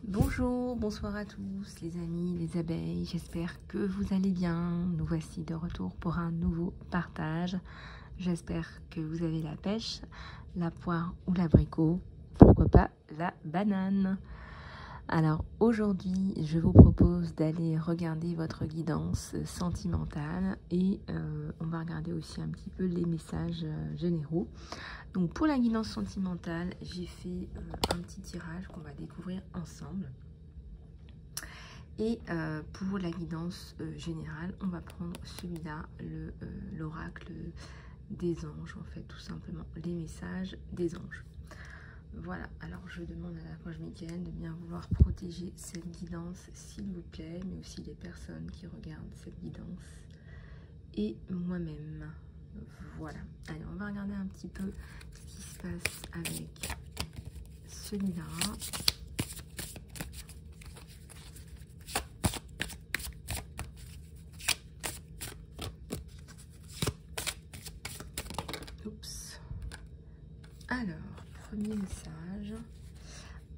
Bonjour, bonsoir à tous les amis, les abeilles, j'espère que vous allez bien. Nous voici de retour pour un nouveau partage. J'espère que vous avez la pêche, la poire ou l'abricot, pourquoi pas la banane. Alors aujourd'hui, je vous propose d'aller regarder votre guidance sentimentale et on va regarder aussi un petit peu les messages généraux. Donc pour la guidance sentimentale, j'ai fait un petit tirage qu'on va découvrir ensemble. Et pour la guidance générale, on va prendre celui-là, l'oracle des anges, en fait, tout simplement, les messages des anges. Voilà, alors je demande à l'archange Michael de bien vouloir protéger cette guidance, s'il vous plaît, mais aussi les personnes qui regardent cette guidance et moi-même. Voilà, allez, on va regarder un petit peu ce qui se passe avec celui-là. Oups. Alors, premier message,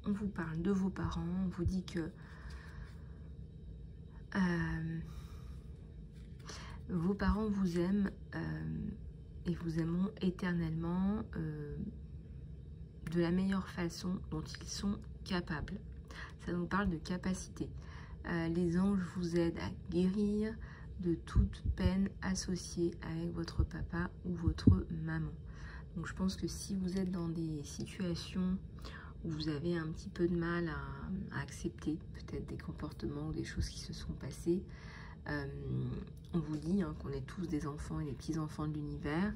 on vous parle de vos parents, on vous dit que vos parents vous aiment et vous aimeront éternellement de la meilleure façon dont ils sont capables. Ça nous parle de capacité. Les anges vous aident à guérir de toute peine associée avec votre papa ou votre maman. Donc je pense que si vous êtes dans des situations où vous avez un petit peu de mal à accepter peut-être des comportements ou des choses qui se sont passées, on vous dit qu'on est tous des enfants et des petits-enfants de l'univers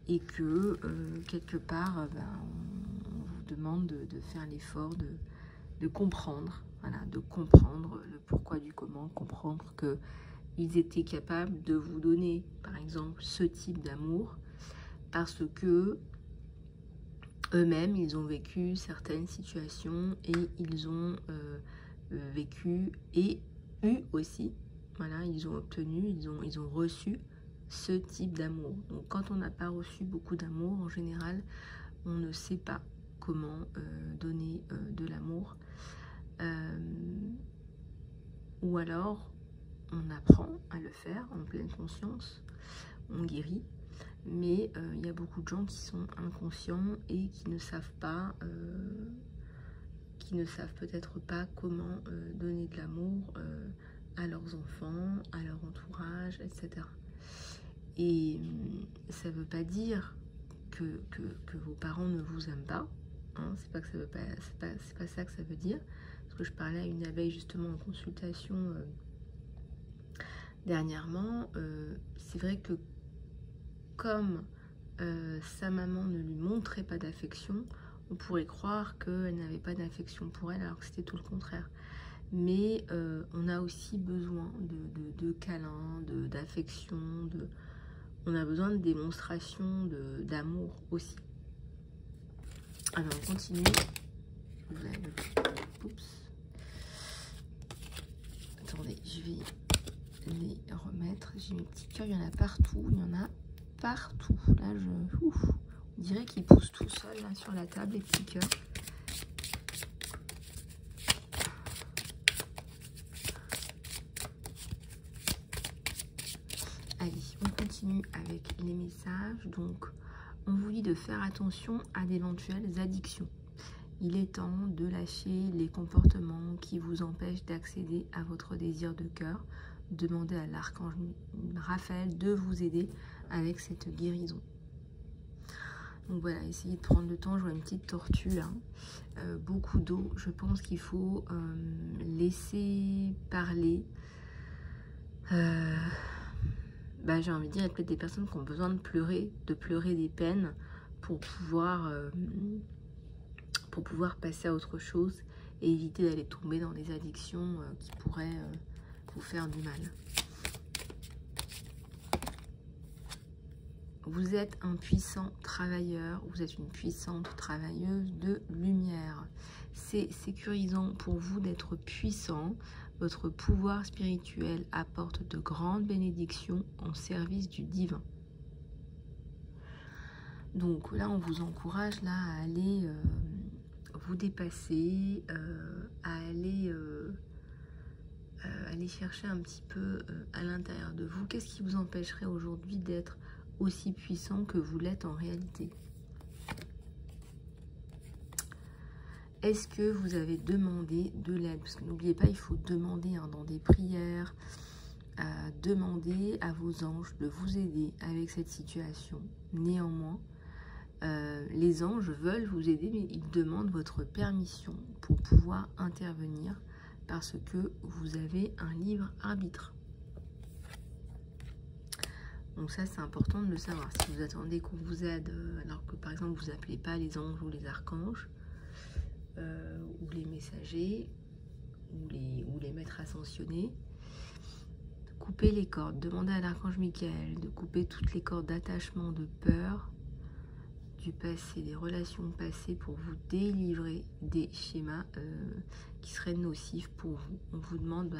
et que quelque part on vous demande de faire l'effort de comprendre, voilà, de comprendre le pourquoi du comment, comprendre qu'ils étaient capables de vous donner par exemple ce type d'amour parce que eux-mêmes ils ont vécu certaines situations et ils ont vécu et eu aussi. Voilà, ils ont obtenu, ils ont reçu ce type d'amour. Donc quand on n'a pas reçu beaucoup d'amour, en général, on ne sait pas comment donner de l'amour. Ou alors, on apprend à le faire en pleine conscience, on guérit. Mais il y a beaucoup de gens qui sont inconscients et qui ne savent pas, peut-être pas comment donner de l'amour à leurs enfants, à leur entourage, etc. Et ça ne veut pas dire que vos parents ne vous aiment pas. C'est pas ça que ça veut dire. Parce que je parlais à une abeille justement en consultation dernièrement. C'est vrai que comme sa maman ne lui montrait pas d'affection, on pourrait croire qu'elle n'avait pas d'affection pour elle, alors que c'était tout le contraire. Mais on a aussi besoin de câlins, d'affection, on a besoin de démonstration d'amour aussi. Alors on continue. Oups. Attendez, je vais les remettre. J'ai mes petits cœurs, il y en a partout, Là, on dirait qu'ils poussent tout seuls là, sur la table, les petits cœurs. Allez, on continue avec les messages. Donc, on vous dit de faire attention à d'éventuelles addictions. Il est temps de lâcher les comportements qui vous empêchent d'accéder à votre désir de cœur. Demandez à l'archange Raphaël de vous aider avec cette guérison. Donc voilà, essayez de prendre le temps. Je vois une petite tortue là, beaucoup d'eau. Je pense qu'il faut laisser parler. J'ai envie de dire, il y a peut-être des personnes qui ont besoin de pleurer des peines pour pouvoir passer à autre chose et éviter d'aller tomber dans des addictions qui pourraient vous faire du mal. Vous êtes un puissant travailleur, vous êtes une puissante travailleuse de lumière. C'est sécurisant pour vous d'être puissant. Votre pouvoir spirituel apporte de grandes bénédictions en service du divin. Donc là, on vous encourage là à aller vous dépasser, à aller chercher un petit peu à l'intérieur de vous. Qu'est-ce qui vous empêcherait aujourd'hui d'être aussi puissant que vous l'êtes en réalité? Est-ce que vous avez demandé de l'aide? Parce que n'oubliez pas, il faut demander dans des prières, demander à vos anges de vous aider avec cette situation. Néanmoins, les anges veulent vous aider, mais ils demandent votre permission pour pouvoir intervenir parce que vous avez un libre arbitre. Donc ça, c'est important de le savoir. Si vous attendez qu'on vous aide, alors que par exemple, vous n'appelez pas les anges ou les archanges, ou les messagers, ou les maîtres ascensionnés, coupez les cordes. Demandez à l'archange Michael de couper toutes les cordes d'attachement, de peur, du passé, des relations passées pour vous délivrer des schémas qui seraient nocifs pour vous. On vous demande,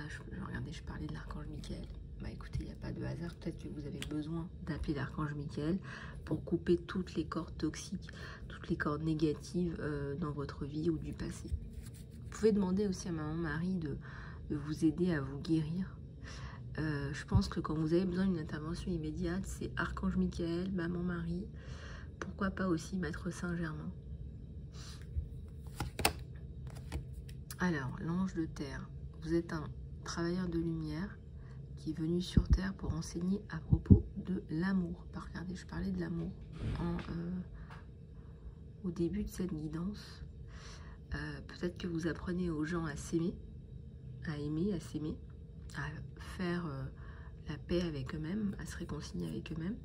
regardez, je parlais de l'archange Michael. Écoutez, il n'y a pas de hasard, peut-être que vous avez besoin d'appeler l'archange Michael pour couper toutes les cordes toxiques, toutes les cordes négatives dans votre vie ou du passé. Vous pouvez demander aussi à Maman Marie de vous aider à vous guérir. Je pense que quand vous avez besoin d'une intervention immédiate, c'est archange Michael, Maman Marie, pourquoi pas aussi Maître Saint-Germain. Alors, l'ange de terre, vous êtes un travailleur de lumière qui est venu sur terre pour enseigner à propos de l'amour. Regardez, je parlais de l'amour au début de cette guidance. Peut-être que vous apprenez aux gens à s'aimer, à aimer, à s'aimer, à faire la paix avec eux-mêmes, à se réconcilier avec eux-mêmes.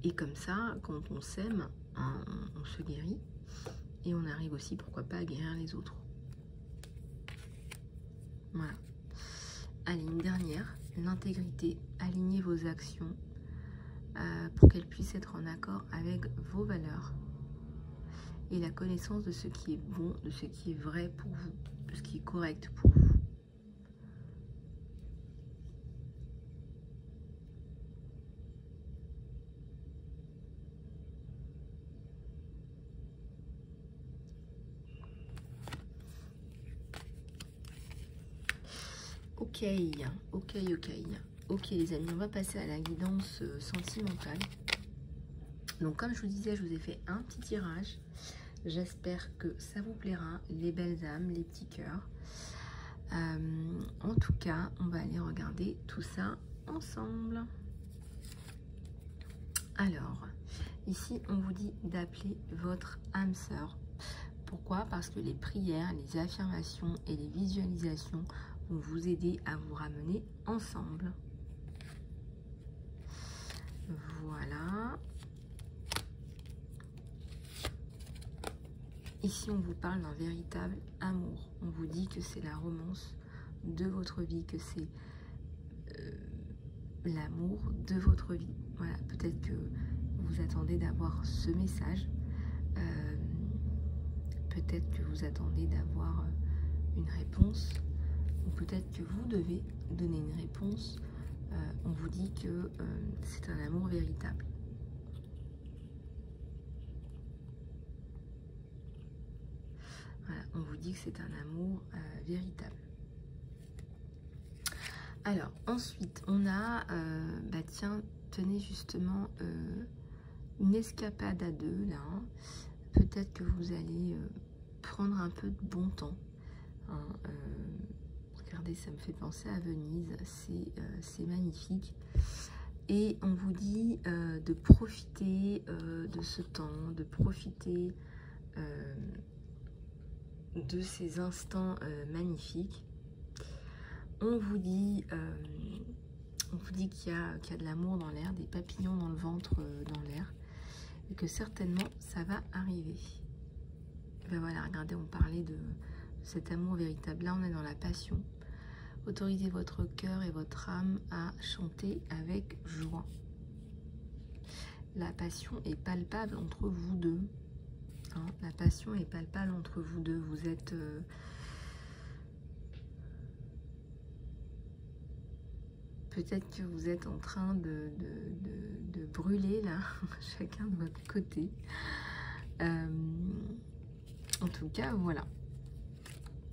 Et comme ça, quand on s'aime, on se guérit. Et on arrive aussi, pourquoi pas, à guérir les autres. Voilà. Allez, une dernière, l'intégrité. Alignez vos actions pour qu'elles puissent être en accord avec vos valeurs. Et la connaissance de ce qui est bon, de ce qui est vrai pour vous, de ce qui est correct pour vous. Ok les amis, on va passer à la guidance sentimentale. Donc comme je vous disais, je vous ai fait un petit tirage. J'espère que ça vous plaira, les belles âmes, les petits cœurs. En tout cas, on va aller regarder tout ça ensemble. Alors, ici, on vous dit d'appeler votre âme sœur. Pourquoi? Parce que les prières, les affirmations et les visualisations vont vous aider à vous ramener ensemble. Voilà. Ici, on vous parle d'un véritable amour. On vous dit que c'est la romance de votre vie, que c'est l'amour de votre vie. Voilà, peut-être que vous attendez d'avoir ce message. Peut-être que vous attendez d'avoir une réponse. Ou peut-être que vous devez donner une réponse. On vous dit que c'est un amour véritable. Voilà, on vous dit que c'est un amour véritable. Alors, ensuite, on a, tiens, tenez justement une escapade à deux, là. Hein. Peut-être que vous allez prendre un peu de bon temps. Hein, regardez, ça me fait penser à Venise, c'est magnifique. Et on vous dit de profiter de ce temps, de profiter de ces instants magnifiques. On vous dit qu'il y a de l'amour dans l'air, des papillons dans le ventre, dans l'air, et que certainement ça va arriver. Ben voilà, regardez, on parlait de cet amour véritable. Là, on est dans la passion. Autorisez votre cœur et votre âme à chanter avec joie. La passion est palpable entre vous deux. Hein, la passion est palpable entre vous deux. Vous êtes... peut-être que vous êtes en train de brûler, là, chacun de votre côté. En tout cas, voilà.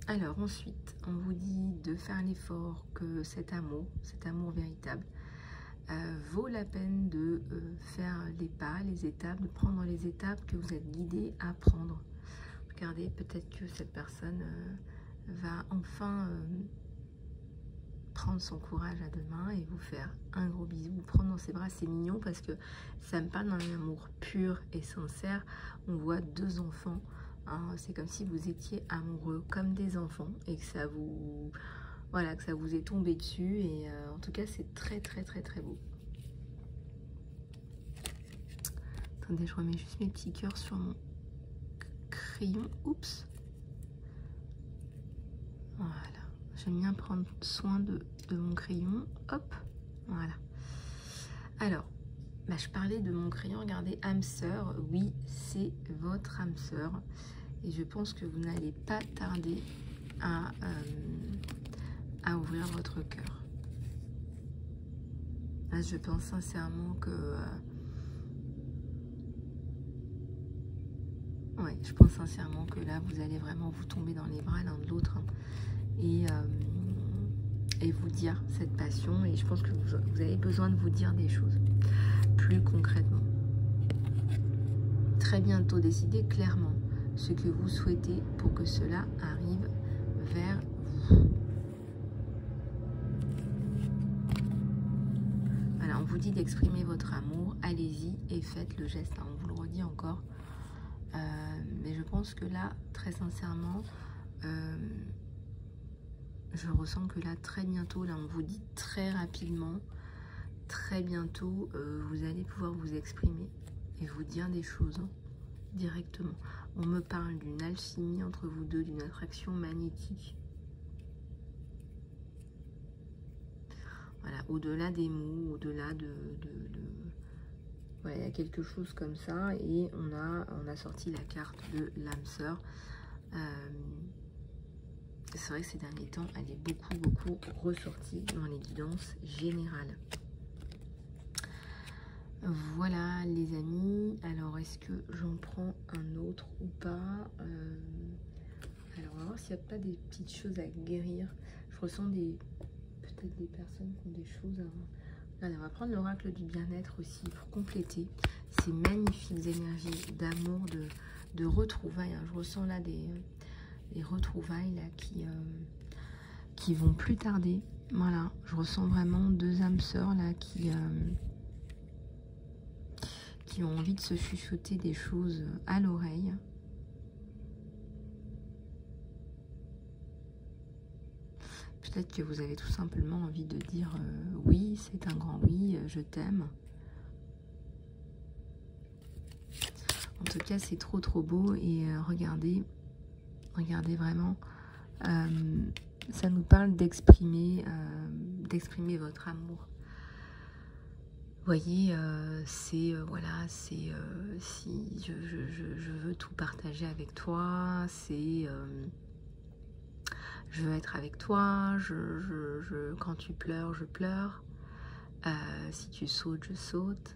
Alors ensuite, on vous dit de faire l'effort que cet amour véritable, vaut la peine de faire les pas, les étapes, de prendre les étapes que vous êtes guidé à prendre. Regardez, peut-être que cette personne va enfin prendre son courage à deux mains et vous faire un gros bisou, vous prendre dans ses bras. C'est mignon parce que ça me parle d'un amour pur et sincère. On voit deux enfants, hein, c'est comme si vous étiez amoureux comme des enfants et que ça vous... Voilà, que ça vous est tombé dessus et en tout cas c'est très très très très beau. Attendez, je remets juste mes petits cœurs sur mon crayon. Oups. Voilà. J'aime bien prendre soin de mon crayon. Hop. Voilà. Alors, bah, je parlais de mon crayon. Regardez, âme sœur. Oui, c'est votre âme sœur. Et je pense que vous n'allez pas tarder à ouvrir votre cœur. Là, je pense sincèrement que... ouais, je pense sincèrement que là, vous allez vraiment vous tomber dans les bras l'un de l'autre, hein, et vous dire cette passion. Et je pense que vous avez besoin de vous dire des choses plus concrètement. Très bientôt, décidez clairement ce que vous souhaitez pour que cela arrive vers vous. Voilà, on vous dit d'exprimer votre amour. Allez-y et faites le geste. Hein, on vous le redit encore. Mais je pense que là, très sincèrement, je ressens que là, très bientôt, là, on vous dit très rapidement, très bientôt, vous allez pouvoir vous exprimer et vous dire des choses, hein, directement. On me parle d'une alchimie entre vous deux, d'une attraction magnétique. Voilà, au-delà des mots, au-delà de voilà, il y a quelque chose comme ça et on a sorti la carte de l'âme sœur. C'est vrai que ces derniers temps, elle est beaucoup ressortie dans les guidances générales. Voilà les amis. Alors est-ce que j'en prends un autre ou pas? Alors on va voir s'il n'y a pas des petites choses à guérir. Je ressens peut-être des personnes qui ont des choses à... Allez, on va prendre l'oracle du bien-être aussi pour compléter ces magnifiques énergies d'amour, de retrouvailles. Hein. Je ressens là des retrouvailles là, qui vont plus tarder. Voilà, je ressens vraiment deux âmes sœurs là qui ont envie de se chuchoter des choses à l'oreille. Peut-être que vous avez tout simplement envie de dire oui, c'est un grand oui, je t'aime. En tout cas, c'est trop beau et regardez vraiment, ça nous parle d'exprimer votre amour. Vous voyez, c'est voilà, c'est si je veux tout partager avec toi, c'est je veux être avec toi, quand tu pleures, je pleure. Si tu sautes, je saute.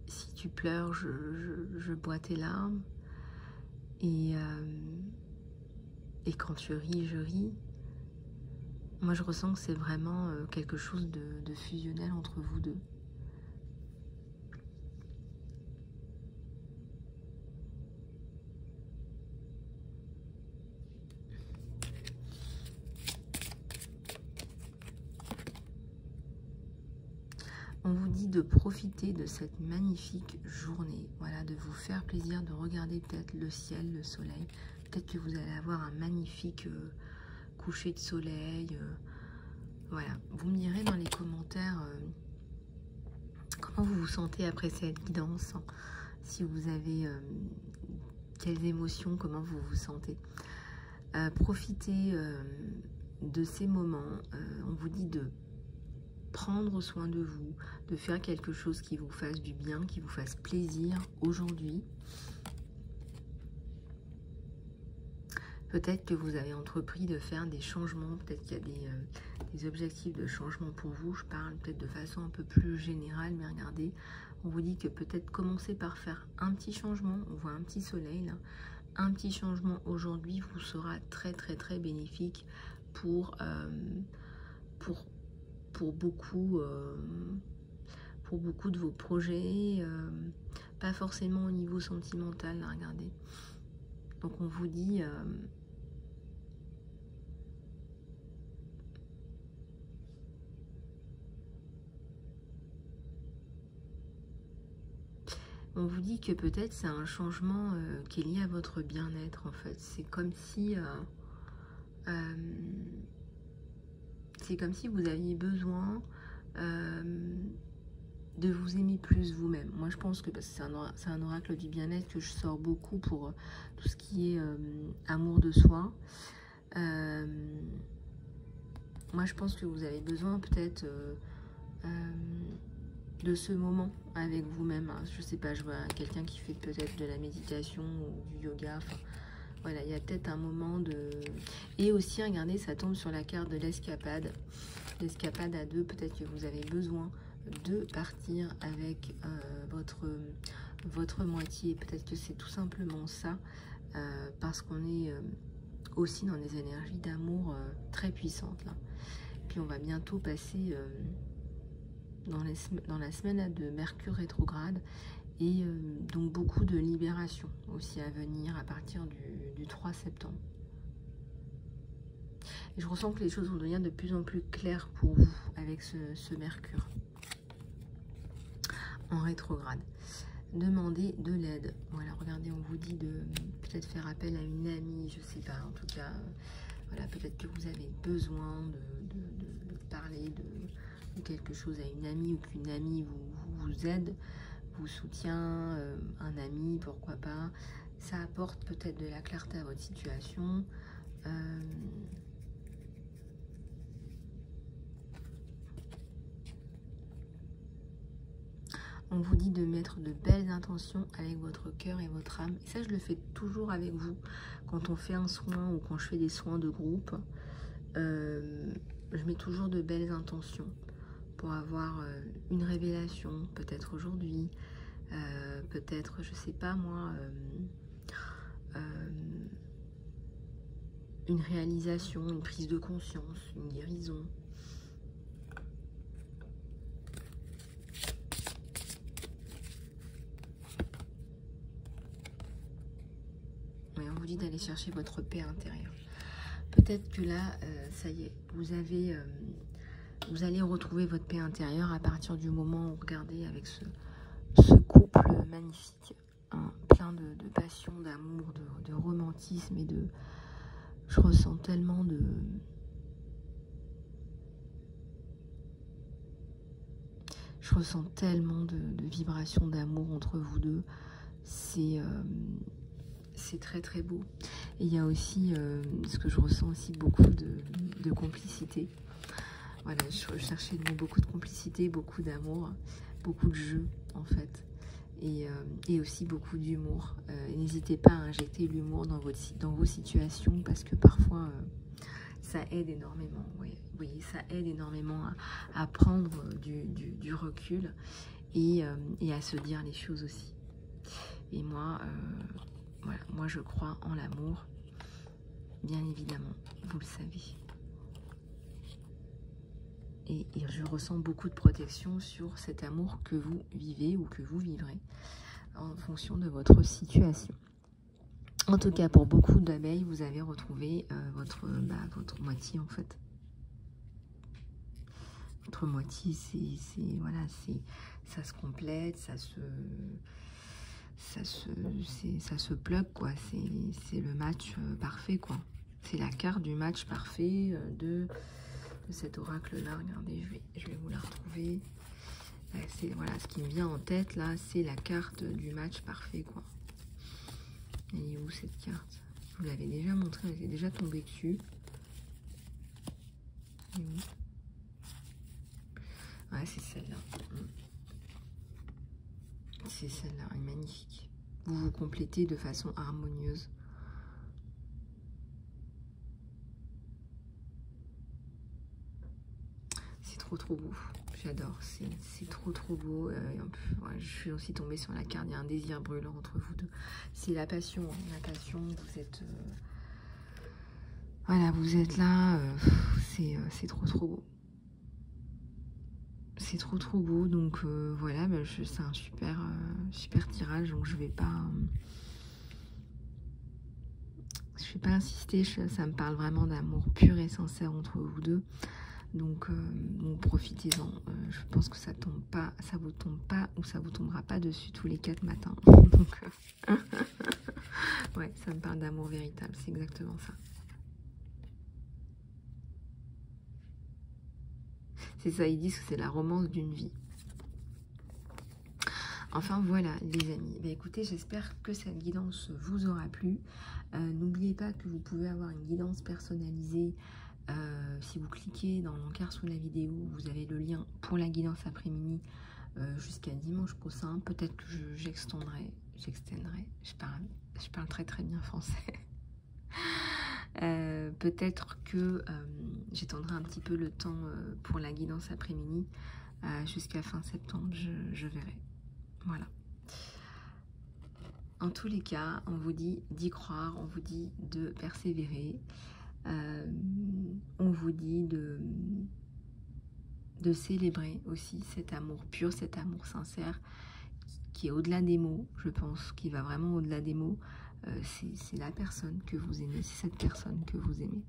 Si tu pleures, je bois tes larmes. Et quand tu ris, je ris. Moi, je ressens que c'est vraiment quelque chose de fusionnel entre vous deux. On vous dit de profiter de cette magnifique journée, voilà, de vous faire plaisir, de regarder peut-être le ciel, le soleil. Peut-être que vous allez avoir un magnifique coucher de soleil. Voilà, vous me direz dans les commentaires comment vous vous sentez après cette guidance, hein, si vous avez quelles émotions, comment vous vous sentez. Profitez de ces moments, on vous dit de prendre soin de vous, de faire quelque chose qui vous fasse du bien, qui vous fasse plaisir aujourd'hui. Peut-être que vous avez entrepris de faire des changements, peut-être qu'il y a des objectifs de changement pour vous. Je parle peut-être de façon un peu plus générale, mais regardez, On vous dit que peut-être commencer par faire un petit changement. On voit un petit soleil là. Un petit changement aujourd'hui vous sera très très très bénéfique pour beaucoup de vos projets, pas forcément au niveau sentimental là, regardez. Donc on vous dit que peut-être c'est un changement qui est lié à votre bien-être en fait. C'est comme si vous aviez besoin de vous aimer plus vous-même. Moi je pense que c'est un oracle du bien-être que je sors beaucoup pour tout ce qui est amour de soi. Moi je pense que vous avez besoin peut-être de ce moment avec vous-même. Je sais pas, je vois quelqu'un qui fait peut-être de la méditation ou du yoga. Enfin, voilà, il y a peut-être un moment de... Et aussi, regardez, ça tombe sur la carte de l'escapade. L'escapade à deux, peut-être que vous avez besoin de partir avec votre moitié. Peut-être que c'est tout simplement ça, parce qu'on est aussi dans des énergies d'amour très puissantes là. Puis on va bientôt passer dans la semaine de Mercure rétrograde, et donc beaucoup de libération aussi à venir à partir du 3 septembre. Et je ressens que les choses vont devenir de plus en plus claires pour vous avec ce Mercure en rétrograde. Demandez de l'aide. Voilà, regardez, on vous dit de peut-être faire appel à une amie, je sais pas, en tout cas, voilà, peut-être que vous avez besoin de parler de quelque chose à une amie, ou qu'une amie vous aide, vous soutient, un ami, pourquoi pas. Ça apporte peut-être de la clarté à votre situation. On vous dit de mettre de belles intentions avec votre cœur et votre âme. Et ça, je le fais toujours avec vous. Quand on fait un soin ou quand je fais des soins de groupe, je mets toujours de belles intentions pour avoir une révélation, peut-être aujourd'hui, peut-être, je sais pas moi, une réalisation, une prise de conscience, une guérison. Et on vous dit d'aller chercher votre paix intérieure. Peut-être que là, ça y est, vous allez retrouver votre paix intérieure à partir du moment où, regardez, avec ce couple magnifique, hein, plein de passion, d'amour, de romantisme et de... Je ressens tellement de... Je ressens tellement de vibrations d'amour entre vous deux. C'est très très beau. Et il y a aussi, ce que je ressens aussi, beaucoup de complicité. Voilà, je cherchais le mot, beaucoup de complicité, beaucoup d'amour, beaucoup de jeu en fait. Et aussi beaucoup d'humour. N'hésitez pas à injecter l'humour dans vos situations, parce que parfois ça aide énormément. Oui, ça aide énormément à prendre du recul et à se dire les choses aussi. Et moi, voilà, moi je crois en l'amour, bien évidemment, vous le savez. Et je ressens beaucoup de protection sur cet amour que vous vivez ou que vous vivrez en fonction de votre situation. En tout cas, pour beaucoup d'abeilles, vous avez retrouvé votre moitié en fait. Votre moitié, voilà, ça se complète, ça se plug quoi. C'est le match parfait quoi. C'est la carte du match parfait de cet oracle là. Regardez, je vais vous la retrouver. Voilà, ce qui me vient en tête là, c'est la carte du match parfait quoi. Elle est où cette carte? Je vous l'avais déjà montrée, elle était déjà tombée dessus. Elle est où? Ouais, c'est celle-là. C'est celle-là, elle est magnifique. Vous vous complétez de façon harmonieuse. C'est trop trop beau. j'adore, c'est trop beau. Ouais, je suis aussi tombée sur la carte, il y a un désir brûlant entre vous deux. C'est la passion, hein, la passion, vous êtes... voilà, vous êtes là, c'est trop beau. C'est trop beau, donc voilà, bah, c'est un super tirage, donc je vais pas insister, ça me parle vraiment d'amour pur et sincère entre vous deux. Donc profitez-en. Je pense que ça vous tombe pas ou ça vous tombera pas dessus tous les 4 matins. Donc ouais, ça me parle d'amour véritable, c'est exactement ça. C'est ça, ils disent que c'est la romance d'une vie. Enfin voilà les amis, bah, écoutez, j'espère que cette guidance vous aura plu. N'oubliez pas que vous pouvez avoir une guidance personnalisée. Si vous cliquez dans l'encart sous la vidéo, vous avez le lien pour la guidance après-midi jusqu'à dimanche prochain. Peut-être que j'extendrai, je parle très bien français. Peut-être que j'étendrai un petit peu le temps pour la guidance après-midi jusqu'à fin septembre, je verrai. Voilà. En tous les cas, on vous dit d'y croire, on vous dit de persévérer. On vous dit de célébrer aussi cet amour pur, cet amour sincère qui est au-delà des mots, je pense, qui va vraiment au-delà des mots. C'est la personne que vous aimez, c'est cette personne que vous aimez.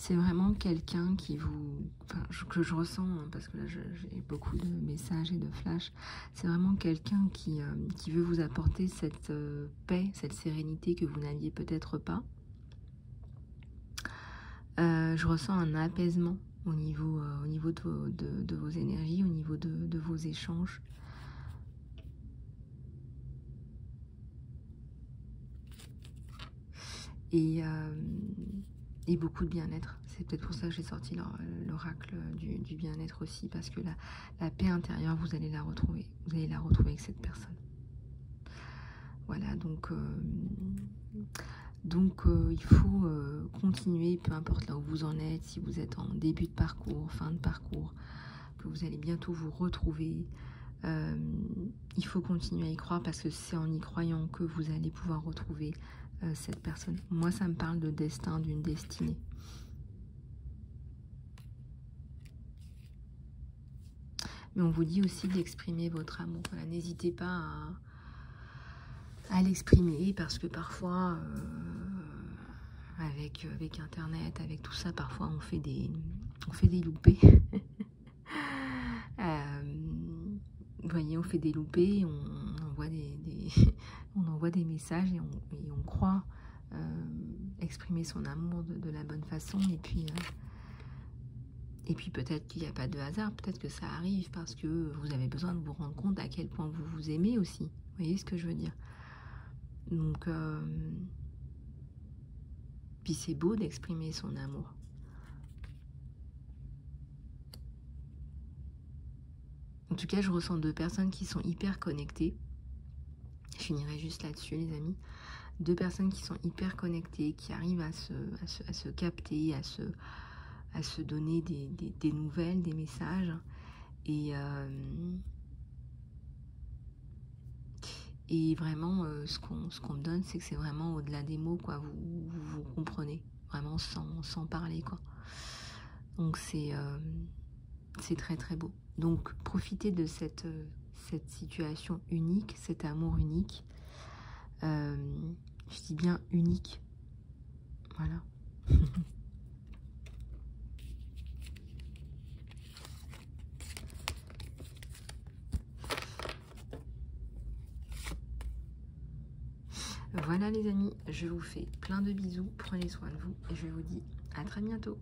C'est vraiment quelqu'un qui vous... Enfin, que je ressens, hein, parce que là, j'ai beaucoup de messages et de flashs. C'est vraiment quelqu'un qui veut vous apporter cette paix, cette sérénité que vous n'aviez peut-être pas. Je ressens un apaisement au niveau de vos énergies, au niveau de vos échanges. Et beaucoup de bien-être. C'est peut-être pour ça que j'ai sorti l'oracle du bien-être aussi, parce que la paix intérieure, vous allez la retrouver. Vous allez la retrouver avec cette personne. Voilà, donc il faut continuer, peu importe là où vous en êtes, si vous êtes en début de parcours, fin de parcours, que vous allez bientôt vous retrouver. Il faut continuer à y croire, parce que c'est en y croyant que vous allez pouvoir retrouver cette personne. Moi, ça me parle de destin, d'une destinée. Mais on vous dit aussi d'exprimer votre amour. Voilà, n'hésitez pas à l'exprimer, parce que parfois, avec Internet, avec tout ça, parfois on fait des loupés. Vous voyez, on fait des loupés, on envoie des messages et on croit exprimer son amour de la bonne façon, et puis peut-être qu'il n'y a pas de hasard, peut-être que ça arrive parce que vous avez besoin de vous rendre compte à quel point vous vous aimez aussi. Vous voyez ce que je veux dire? Donc, puis c'est beau d'exprimer son amour. En tout cas, je ressens 2 personnes qui sont hyper connectées. Je finirai juste là-dessus, les amis. 2 personnes qui sont hyper connectées, qui arrivent à se capter, à se donner des nouvelles, des messages. Et vraiment, ce qu'on me donne, c'est que c'est vraiment au-delà des mots, quoi. Vous comprenez, vraiment sans parler, quoi. Donc c'est très beau. Donc profitez de cette situation unique, cet amour unique. Je dis bien unique. Voilà. Voilà les amis, je vous fais plein de bisous, prenez soin de vous et je vous dis à très bientôt.